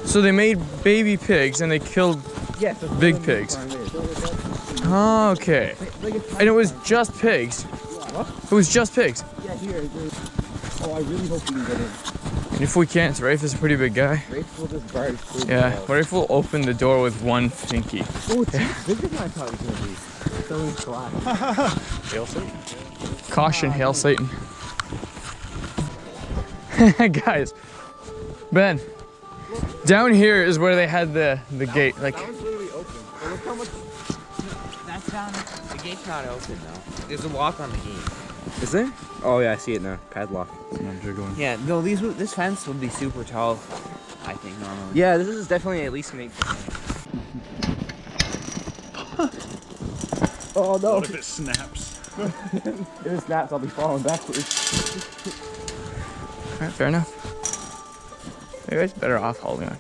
So they made baby pigs and they killed big pigs. Oh, okay. And it was just pigs. What? It was just pigs. Yeah, here. Oh, I really hope we can get in. And if we can't, Rafe is a pretty big guy. Rafe will just barge through. Yeah, what if we'll open the door with one pinky? Oh, it's bigger than I thought it was going to be. So it's flat. Hail Satan. Caution, hail Satan. Guys, Ben, down here is where they had the gate. Like, That one's literally open. But look how much... That's down. The gate's not open though. There's a lock on the gate. Is there? Oh yeah, I see it now. Padlock. Yeah, no, this fence would be super tall, I think, normally. Yeah, this is definitely at least an 8 foot. Oh no. What if it snaps? If it snaps, I'll be falling backwards. alright, fair enough. You guys better off holding on.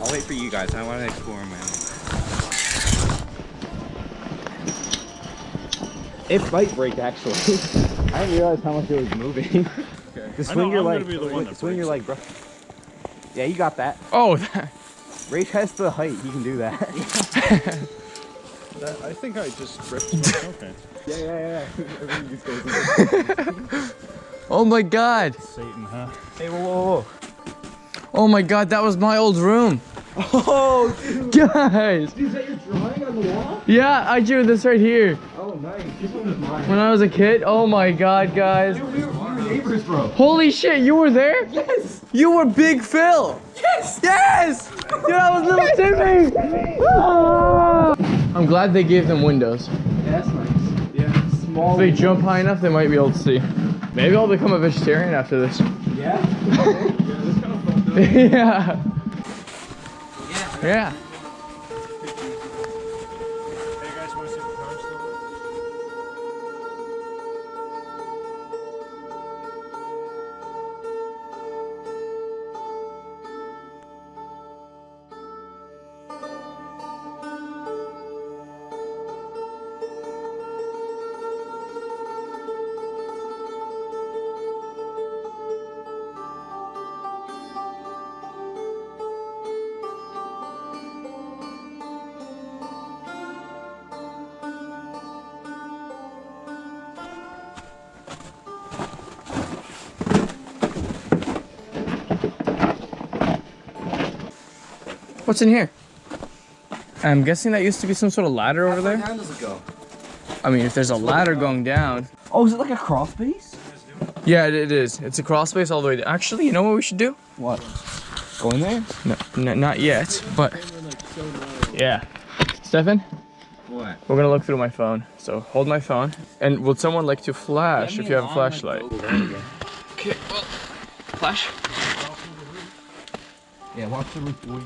I'll wait for you guys. I want to explore on my own. It might break actually. I didn't realize how much it was moving. Okay. Just I swing know, your I'm leg. gonna be the one that Swing your leg, breaks bro. Yeah, you got that. Oh, that. Rafe has the height. He can do that. I think I just ripped my snow pants. Yeah. Everything just goes in. Oh my god. Satan, huh? Hey, whoa. Oh my god, that was my old room. Oh, dude. Guys. Is that your drawing on the wall? Yeah, I drew this right here. Oh, nice. This one is mine. When I was a kid. Oh my god, guys. We were neighbors, bro. Holy shit, you were there? Yes. You were Big Phil. Yes. Yes. Dude, I was little Timmy. Ah! I'm glad they gave them windows. Yeah, that's nice. Yeah. Small. If they jump high enough, they might be able to see. Maybe I'll become a vegetarian after this. Yeah. Yeah. Yeah. Hey guys, want to see the car still? What's in here? I'm guessing that used to be some sort of ladder over there. How far down does it go? I mean, if there's a ladder going down. Oh, is it like a crawl space? Yeah, it is. It's a crawl space all the way down. Actually, you know what we should do? What? Go in there? No, not yet, but yeah. Stefan, What? we're gonna look through my phone. So hold my phone. And would someone like to flash if you have a flashlight? Okay, well, flash. Yeah, watch the roof, boys.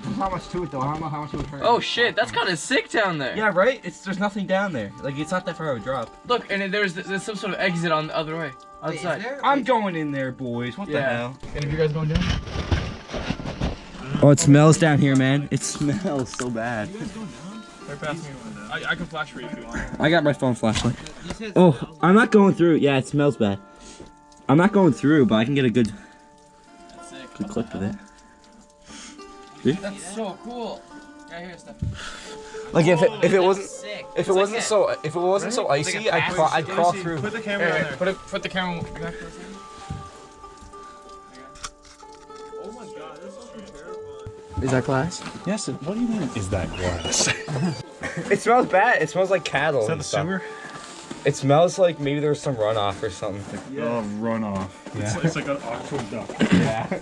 There's not much to it though. I don't know how much it would hurt. Oh shit, that's kind of sick down there. Yeah, right? There's nothing down there. Like, it's not that far of a drop. Look, and there's some sort of exit on the other way, outside. I'm going in there, boys. What the hell? And if you guys going down? Oh, it smells down here, man. It smells so bad. Right past me. I can flash for you if you want. I got my phone flashlight. Oh, I'm not going through. Yeah, it smells bad. I'm not going through, but I can get a good clip of it. That's so cool. Yeah, here, Steph. Like if it wasn't Sick. if it wasn't so icy, I'd crawl through. Put the camera on there. Put the camera back for a second. Oh my god, this is terrifying. Is that glass? Yes, what do you mean? Is that glass? It smells bad. It smells like cattle. Is that and the stuff. sewer? It smells like maybe there was some runoff or something. Oh, runoff. Yeah. It's like an aqueduct. Yeah.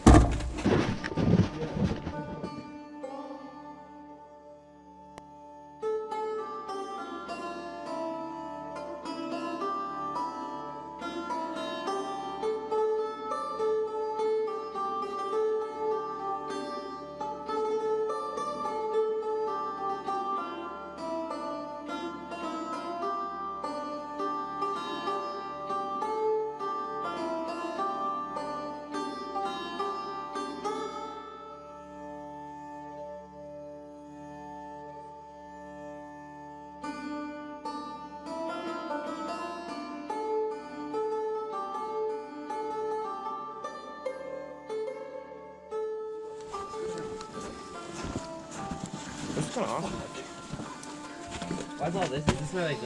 kind of awesome. What's all this? Is this where like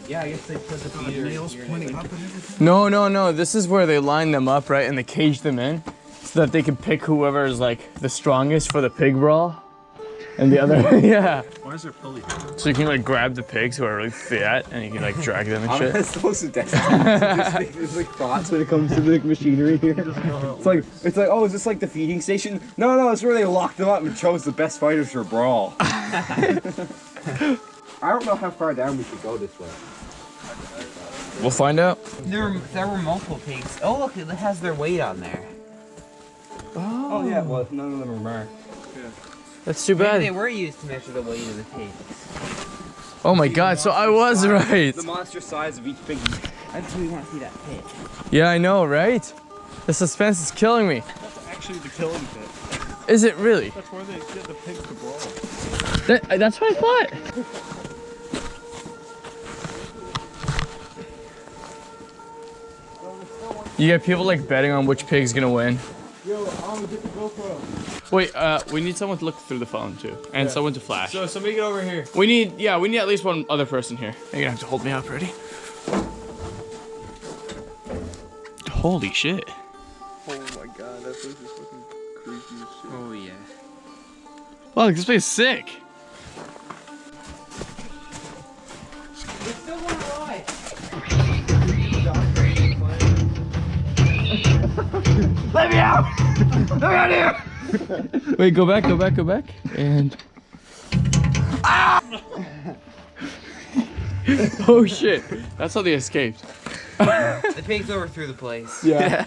Yeah, I guess they put the feeder. Nails pointing up and everything. No. This is where they line them up, right? And they cage them in so that they can pick whoever is like the strongest for the pig brawl. And the other, yeah. Why is there pulley? So you can like grab the pigs who are really fat and you can like drag them and I'm shit. not supposed to test There's like thoughts when it comes to like machinery here. It's like, oh, is this like the feeding station? No, it's where they locked them up and chose the best fighters for brawl. I don't know how far down we should go this way. We'll find out. there were multiple pigs. Oh look, it has their weight on there. Oh yeah, well none of them are marked. That's too Maybe they bad. were used to measure the weight of the pigs. Oh my god, so I was right. The monster size of each pig. That's why we want to see that pit. Yeah, I know, right? The suspense is killing me. That's actually the killing pit. Is it really? That's where they get the pigs to brawl. That's what I thought. You get people like betting on which pig's gonna win. Yo, I'm gonna get the GoPro. Wait, we need someone to look through the phone too, and someone to flash. So somebody get over here. We need at least one other person here. You're gonna have to hold me up, ready? Holy shit. Oh my god, that place is fucking creepy as shit. Oh yeah. Wow, this place is sick. They still want to ride. Let me out! Let me out here! Wait, go back. And. Ah! Oh shit. That's how they escaped. The pigs overthrew the place. Yeah.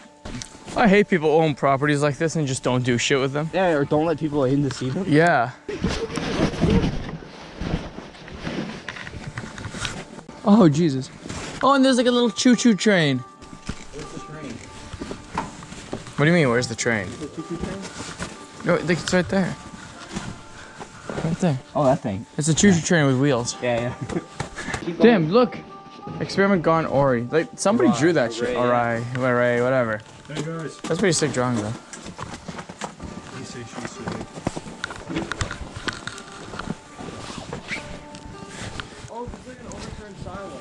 I hate people who own properties like this and just don't do shit with them. Yeah, or don't let people in to see them. Yeah. Oh, Jesus. Oh, and there's like a little choo-choo train. Where's the train? What do you mean, where's the train? The choo-choo train? No, it's right there. Right there. Oh, that thing. It's a choo-choo train with wheels. Yeah. Damn, look. Experiment gone Ori. Like, somebody Ori, drew that shit. Ori, Ori, whatever. Hey guys. That's pretty sick drawing, though. He say, she say. Oh, it's like an overturned silo.